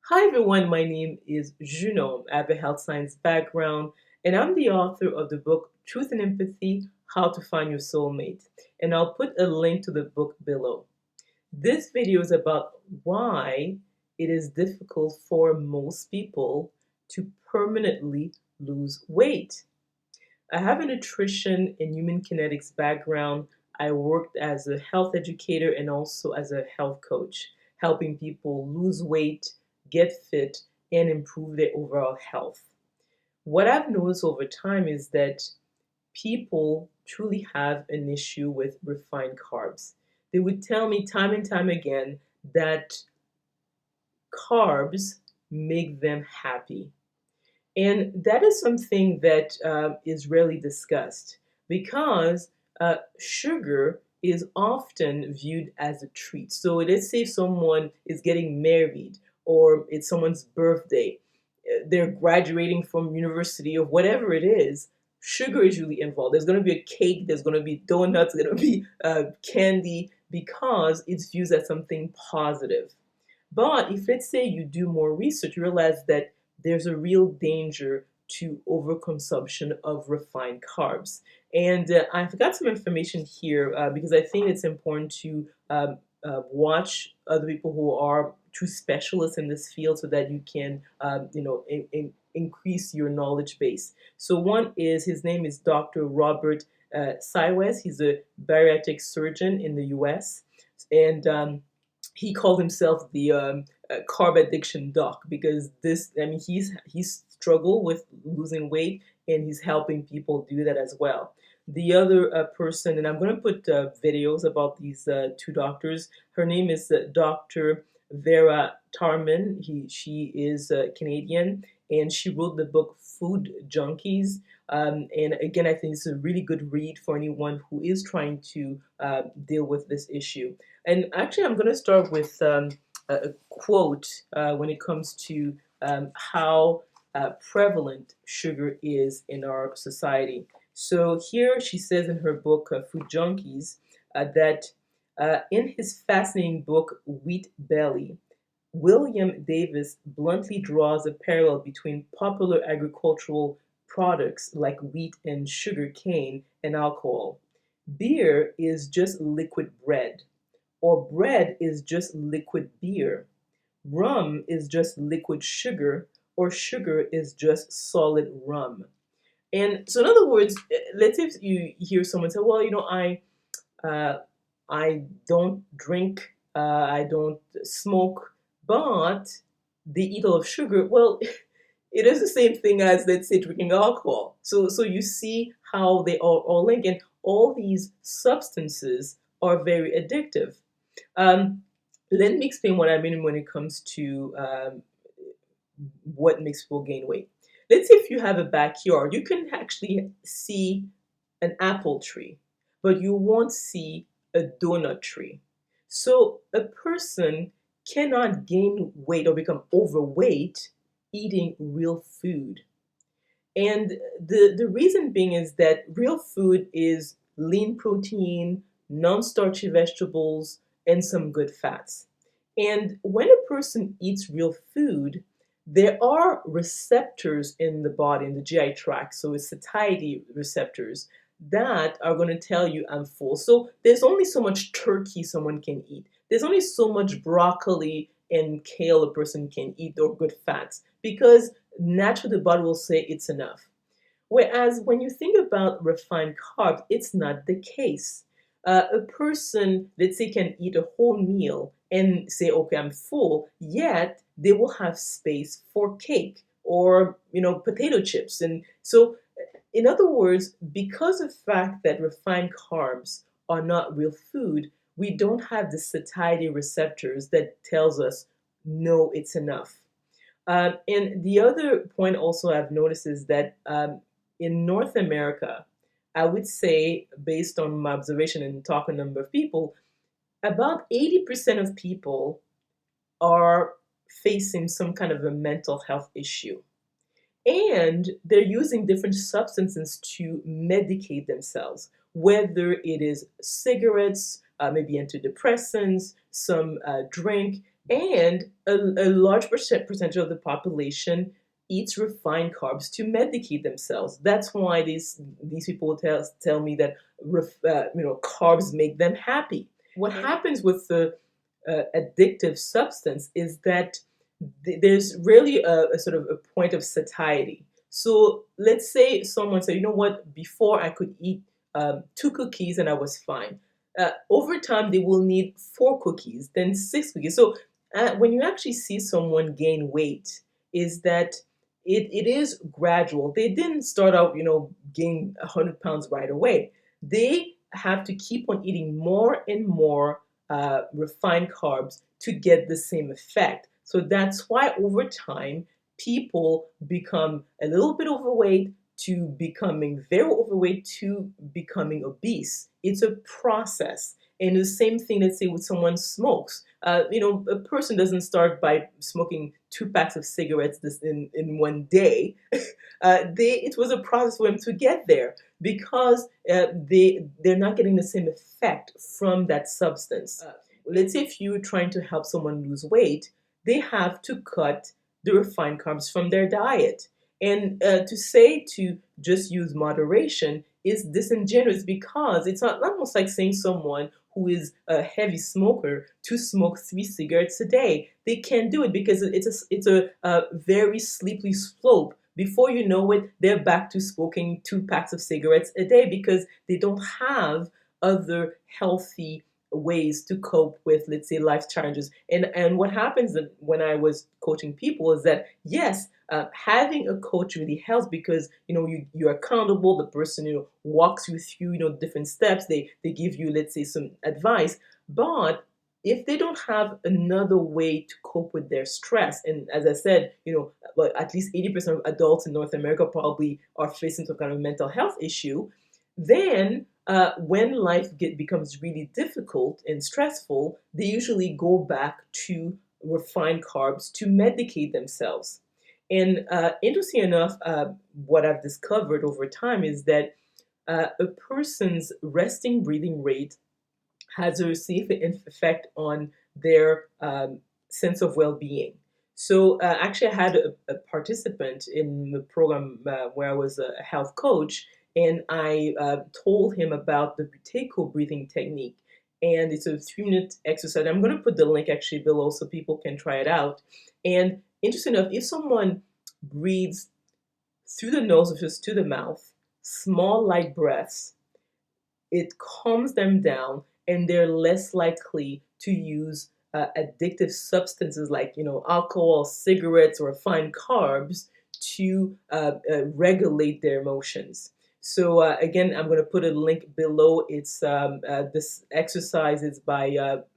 Hi everyone, my name is Junon. I have a health science background and I'm the author of the book Truth and Empathy: How to Find Your Soulmate. And I'll put a link to the book below. This video is about why it is difficult for most people to permanently lose weight. I have a nutrition and human kinetics background. I worked as a health educator and also as a health coach, helping people lose weight, get fit, and improve their overall health. What I've noticed over time is that people truly have an issue with refined carbs. They would tell me time and time again that carbs make them happy. And that is something that is rarely discussed because sugar is often viewed as a treat. So let's say someone is getting married or it's someone's birthday, they're graduating from university or whatever it is, sugar is usually involved. There's going to be a cake, there's going to be donuts, there's going to be candy because it's viewed as something positive. But if, let's say, you do more research, you realize that there's a real danger to overconsumption of refined carbs. And I've got some information here because I think it's important to watch other people who are true specialists in this field so that you can, increase your knowledge base. So one is, his name is Dr. Robert Cywes. He's a bariatric surgeon in the U.S. And he called himself the carb addiction doc because he's struggled with losing weight and he's helping people do that as well. The other person, and I'm going to put videos about these two doctors. Her name is Dr. Vera Tarman. She is Canadian, and she wrote the book Food Junkies. And again, I think it's a really good read for anyone who is trying to deal with this issue. And actually, I'm going to start with a quote when it comes to how prevalent sugar is in our society. So here she says in her book, Food Junkies, that in his fascinating book, Wheat Belly, William Davis bluntly draws a parallel between popular agricultural products like wheat and sugar cane and alcohol. Beer is just liquid bread, or bread is just liquid beer. Rum is just liquid sugar, or sugar is just solid rum. And so, in other words, let's say you hear someone say, "Well, uh, I don't drink, I don't smoke, but they eat a lot of sugar." Well, it is the same thing as, let's say, drinking alcohol. So you see how they are all linked, and all these substances are very addictive. Um, Let me explain what I mean when it comes to what makes people gain weight. Let's say if you have a backyard, you can actually see an apple tree, but you won't see a donut tree. So a person cannot gain weight or become overweight eating real food. And the reason being is that real food is lean protein, non starchy vegetables, and some good fats. And when a person eats real food, there are receptors in the body, in the GI tract, so it's satiety receptors that are going to tell you I'm full. So there's only so much turkey someone can eat. There's only so much broccoli and kale a person can eat or good fats because naturally the body will say it's enough. Whereas when you think about refined carbs, it's not the case. A person, let's say, can eat a whole meal and say, okay, I'm full, yet they will have space for cake or, potato chips. And so, in other words, because of the fact that refined carbs are not real food, we don't have the satiety receptors that tells us, no, it's enough. And the other point also I've noticed is that in North America, I would say, based on my observation and talking to a number of people, about 80% of people are facing some kind of a mental health issue. And they're using different substances to medicate themselves, whether it is cigarettes, maybe antidepressants, some drink. And a large percentage of the population eats refined carbs to medicate themselves. That's why these people tell me that carbs make them happy. What happens with the addictive substance is that there's really a sort of a point of satiety. So let's say someone said, you know what, before I could eat 2 cookies and I was fine. Over time, they will need 4 cookies, then 6 cookies. So when you actually see someone gain weight, is that it is gradual. They didn't start out, gain 100 pounds right away. They have to keep on eating more and more refined carbs to get the same effect. So that's why over time, people become a little bit overweight to becoming very overweight to becoming obese. It's a process. And the same thing, let's say, with someone smokes. A person doesn't start by smoking 2 packs of cigarettes in one day. It was a process for them to get there because they're not getting the same effect from that substance. Let's say if you're trying to help someone lose weight, they have to cut the refined carbs from their diet. And to say to just use moderation is disingenuous because it's not almost like saying someone who is a heavy smoker to smoke 3 cigarettes a day. They can't do it because it's a very slippery slope. Before you know it, they're back to smoking 2 packs of cigarettes a day because they don't have other healthy ways to cope with, let's say, life challenges. And what happens when I was coaching people is that yes, having a coach really helps because you're accountable. The person walks you through different steps. They give you, let's say, some advice. But if they don't have another way to cope with their stress, and as I said, at least 80% of adults in North America probably are facing some kind of mental health issue, then when life becomes really difficult and stressful, they usually go back to refined carbs to medicate themselves. And interesting enough, what I've discovered over time is that a person's resting breathing rate has a significant effect on their sense of well-being. So actually, I had a participant in the program where I was a health coach, and I told him about the Buteyko breathing technique. And it's a 3-minute exercise. I'm going to put the link actually below so people can try it out. And interesting enough, if someone breathes through the nose or just to the mouth, small light breaths, it calms them down and they're less likely to use addictive substances like alcohol, cigarettes, or refined carbs to regulate their emotions. So again, I'm going to put a link below. It's this exercise is by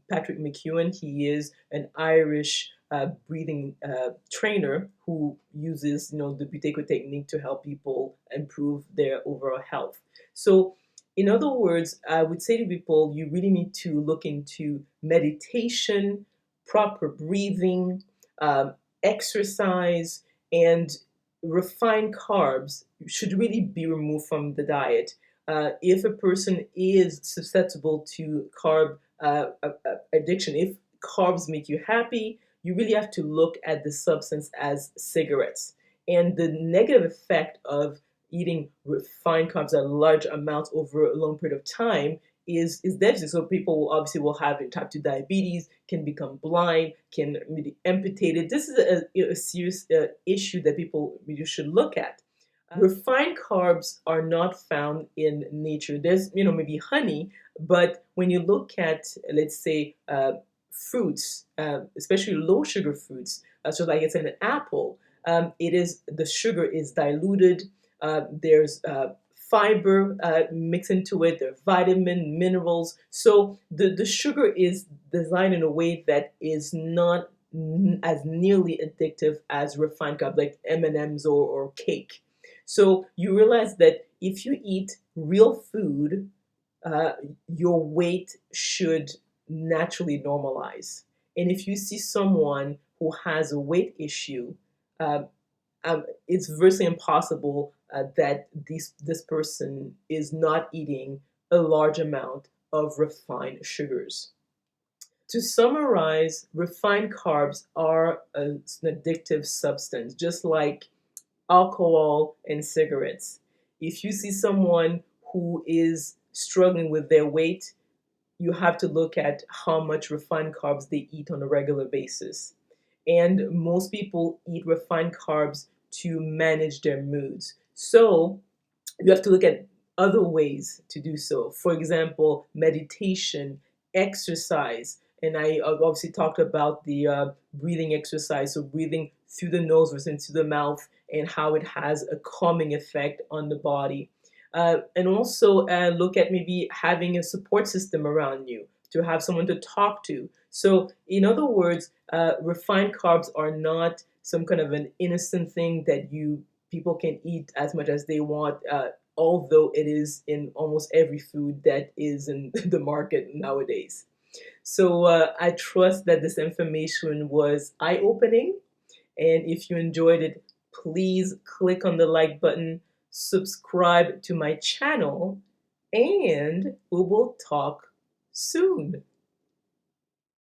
Patrick Mckeown. He is an Irish breathing trainer who uses the Buteyko technique to help people improve their overall health. So in other words, I would say to people, you really need to look into meditation, proper breathing, exercise, and refined carbs should really be removed from the diet. If a person is susceptible to carb addiction, if carbs make you happy, you really have to look at the substance as cigarettes. And the negative effect of eating refined carbs at large amounts over a long period of time is devastating. So people obviously will have type 2 diabetes, can become blind, can be amputated. This is a serious issue that people really should look at. Refined carbs are not found in nature. There's maybe honey, but when you look at, let's say, fruits, especially low sugar fruits, so like it's an apple, the sugar is diluted. There's fiber mixed into it. There are vitamin, minerals. So the sugar is designed in a way that is not as nearly addictive as refined carbs like M&Ms or cake. So you realize that if you eat real food, your weight should naturally normalize. And if you see someone who has a weight issue, it's virtually impossible that this person is not eating a large amount of refined sugars. To summarize, refined carbs are an addictive substance, just like alcohol and cigarettes. If you see someone who is struggling with their weight, you have to look at how much refined carbs they eat on a regular basis. And most people eat refined carbs to manage their moods. So you have to look at other ways to do so. For example, meditation, exercise. And I obviously talked about the breathing exercise, so breathing through the nose versus into the mouth, and how it has a calming effect on the body. And also look at maybe having a support system around you, to have someone to talk to. So, in other words, refined carbs are not some kind of an innocent thing that you people can eat as much as they want, although it is in almost every food that is in the market nowadays. So I trust that this information was eye opening. And if you enjoyed it, please click on the like button, subscribe to my channel, and we will talk soon.